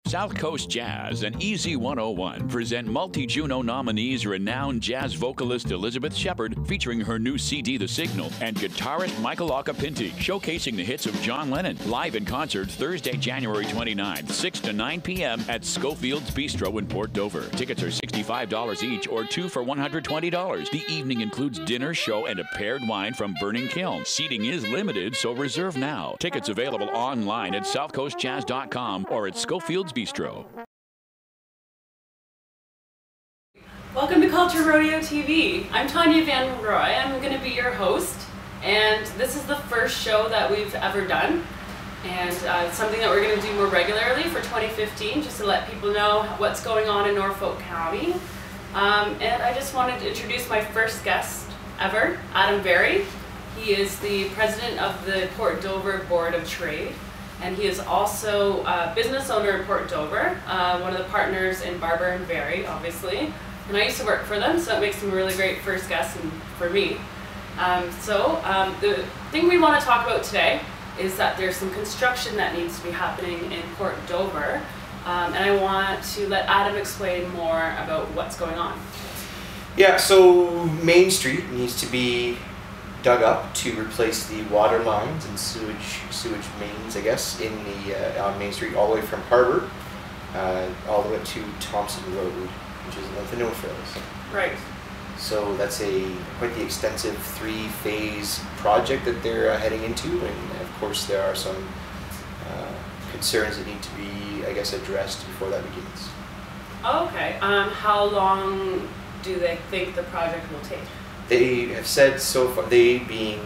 South Coast Jazz and Easy 101 present multi-Juno nominees renowned jazz vocalist Elizabeth Shepard featuring her new CD The Signal and guitarist Michael Acapinti showcasing the hits of John Lennon live in concert Thursday, January 29th, 6 to 9 p.m. at Schofield's Bistro in Port Dover. Tickets are $65 each or 2 for $120. The evening includes dinner, show, and a paired wine from Burning Kiln. Seating is limited, so reserve now. Tickets available online at southcoastjazz.com or at Schofield's Bistro. Welcome to Culture Rodeo TV. I'm Tanya Van Roy. I'm going to be your host, and this is the first show that we've ever done, and something that we're going to do more regularly for 2015, just to let people know what's going on in Norfolk County. And I just wanted to introduce my first guest ever, Adam Veri. He is the president of the Port Dover Board of Trade. And he is also a business owner in Port Dover, one of the partners in Barber and Veri, obviously. And I used to work for them, so it makes him a really great first guest for me. The thing we want to talk about today is that there's some construction that needs to be happening in Port Dover. And I want to let Adam explain more about what's going on. Yeah, so Main Street needs to be dug up to replace the water lines and sewage mains, I guess, in the on Main Street, all the way from Harbor, all the way to Thompson Road, which is in the North Hills. Right. So that's quite the extensive 3-phase project that they're heading into, and of course there are some concerns that need to be, I guess, addressed before that begins. Okay. How long do they think the project will take? They have said so far, they being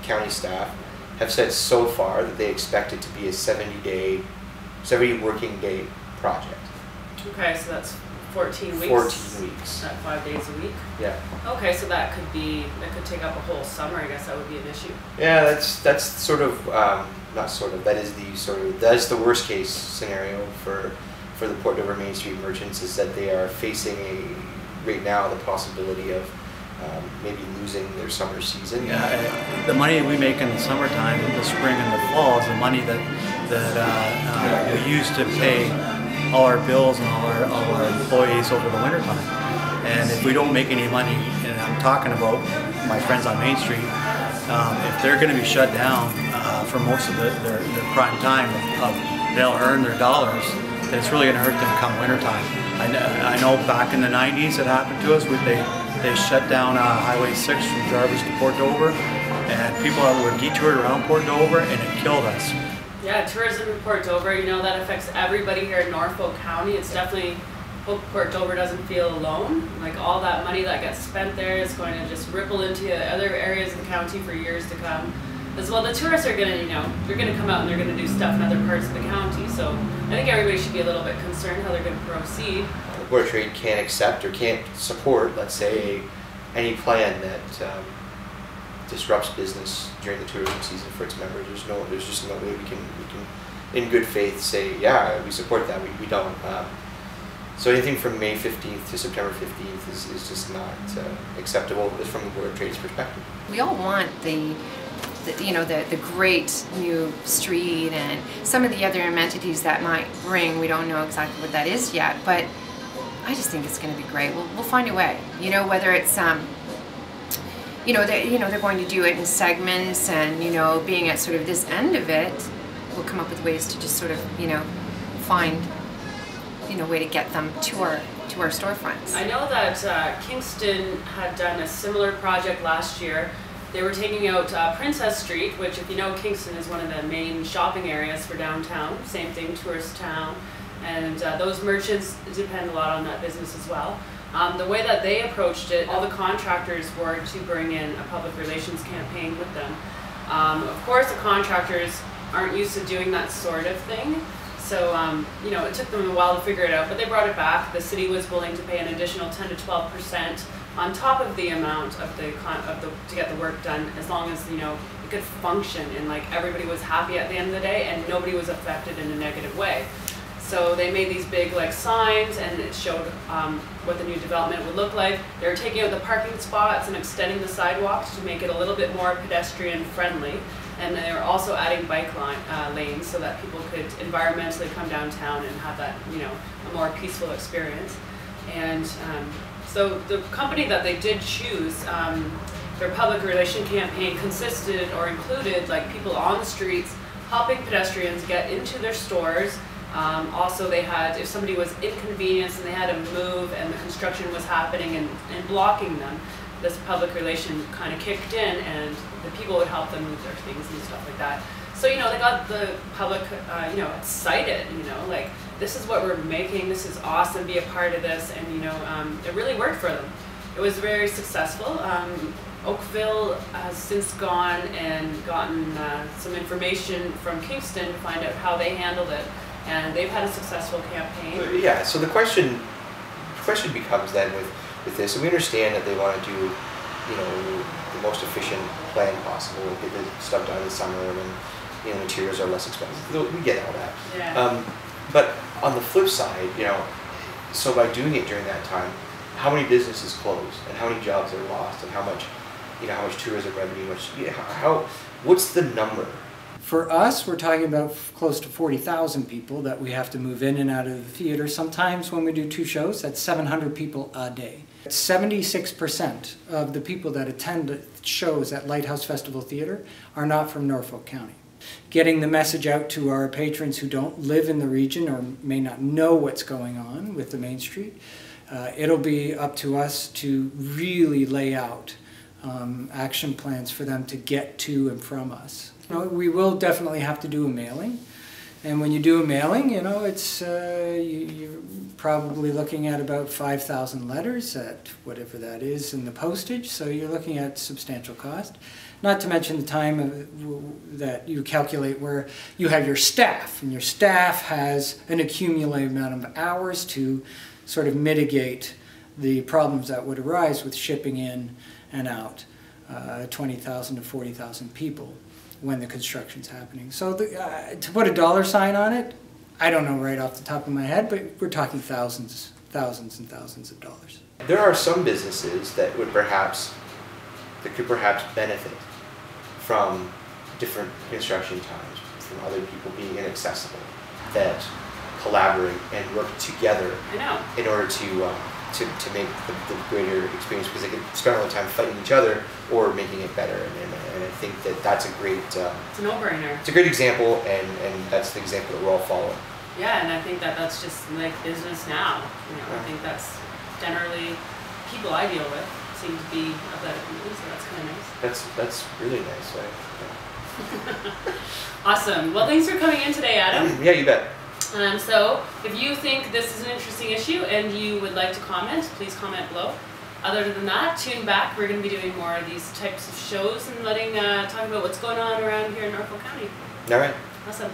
county staff, have said so far that they expect it to be a 70 working day project. Okay, so that's 14 weeks? 14 weeks. That 5 days a week? Yeah. Okay, so that could take up a whole summer. I guess that would be an issue. Yeah, that's sort of, not sort of, that's the worst case scenario for the Port Dover Main Street merchants, is that they are facing right now the possibility of maybe losing their summer season. Yeah, the money we make in the summertime, in the spring and the fall, is the money that we use to pay all our bills and all our employees over the wintertime. And if we don't make any money, and I'm talking about my friends on Main Street, if they're going to be shut down for most of their prime time, they'll earn their dollars, then it's really going to hurt them come wintertime. I know back in the 90s it happened to us. They shut down Highway 6 from Jarvis to Port Dover, and people were detoured around Port Dover, and it killed us. Yeah, tourism in Port Dover, that affects everybody here in Norfolk County. It's definitely, hope Port Dover doesn't feel alone. Like, all that money that gets spent there is going to just ripple into other areas of the county for years to come. As well, the tourists are going to, they're going to come out and they're going to do stuff in other parts of the county. So I think everybody should be a little bit concerned how they're going to proceed. The Board of Trade can't accept or can't support, let's say, any plan that disrupts business during the tourism season for its members. There's just no way we can in good faith say, yeah, we support that. We don't. So anything from May 15th to September 15th is just not acceptable from the Board of Trade's perspective. We all want the great new street and some of the other amenities that might bring. We don't know exactly what that is yet, but I just think it's going to be great. We'll find a way. Whether it's they're going to do it in segments, and being at sort of this end of it, we'll come up with ways to just sort of find a way to get them to our storefronts. I know that Kingston had done a similar project last year. They were taking out Princess Street, which, if you know, Kingston is one of the main shopping areas for downtown. Same thing, tourist town. And those merchants depend a lot on that business as well. The way that they approached it, all the contractors were to bring in a public relations campaign with them. Of course, the contractors aren't used to doing that sort of thing. So, it took them a while to figure it out, but they brought it back. The city was willing to pay an additional 10 to 12% on top of the amount to get the work done, as long as, it could function and everybody was happy at the end of the day and nobody was affected in a negative way. So they made these big signs, and it showed what the new development would look like. They were taking out the parking spots and extending the sidewalks to make it a little bit more pedestrian friendly. And they were also adding bike lanes so that people could environmentally come downtown and have that, you know, a more peaceful experience. And so the company that they did choose, their public relation campaign consisted or included like people on the streets helping pedestrians get into their stores. Also they had, if somebody was inconvenienced and they had to move and the construction was happening and blocking them, this public relation kind of kicked in and the people would help them move their things and stuff like that. So, you know, they got the public, you know, excited, you know, like, this is what we're making, this is awesome, be a part of this, and, you know, it really worked for them. It was very successful. Oakville has since gone and gotten some information from Kingston to find out how they handled it, and they've had a successful campaign. Yeah, so the question becomes then with this, and we understand that they want to do, you know, the most efficient plan possible, get the stuff done in the summer when, you know, materials are less expensive. We get all that. Yeah. But on the flip side, you know, so by doing it during that time, how many businesses closed and how many jobs are lost and how much, you know, how much tourism revenue, what's the number? For us, we're talking about close to 40,000 people that we have to move in and out of the theater. Sometimes when we do 2 shows, that's 700 people a day. 76% of the people that attend shows at Lighthouse Festival Theater are not from Norfolk County. Getting the message out to our patrons who don't live in the region or may not know what's going on with the Main Street, it'll be up to us to really lay out action plans for them to get to and from us. You know, we will definitely have to do a mailing, and when you do a mailing, you know, it's you're probably looking at about 5,000 letters at whatever that is in the postage, so you're looking at substantial cost. Not to mention the time that you calculate where you have your staff, and your staff has an accumulated amount of hours to sort of mitigate the problems that would arise with shipping in and out 20,000 to 40,000 people when the construction's happening. So to put a dollar sign on it, I don't know right off the top of my head, but we're talking thousands and thousands of dollars. There are some businesses that could perhaps benefit from different construction times, from other people being inaccessible, that collaborate and work together in order to make the greater experience, because they could spend all the time fighting each other or making it better. And I think that that's a great... it's a no-brainer. It's a great example, and that's the example that we're all following. Yeah, and I think that that's just like business now. You know, I think that's generally people I deal with seem to be of that opinion, so that's kind of nice. That's really nice. Yeah. Awesome. Well, thanks for coming in today, Adam. Yeah, you bet. So if you think this is an interesting issue and you would like to comment, please comment below. Other than that, tune back. We're going to be doing more of these types of shows and talking about what's going on around here in Norfolk County. All right. Awesome.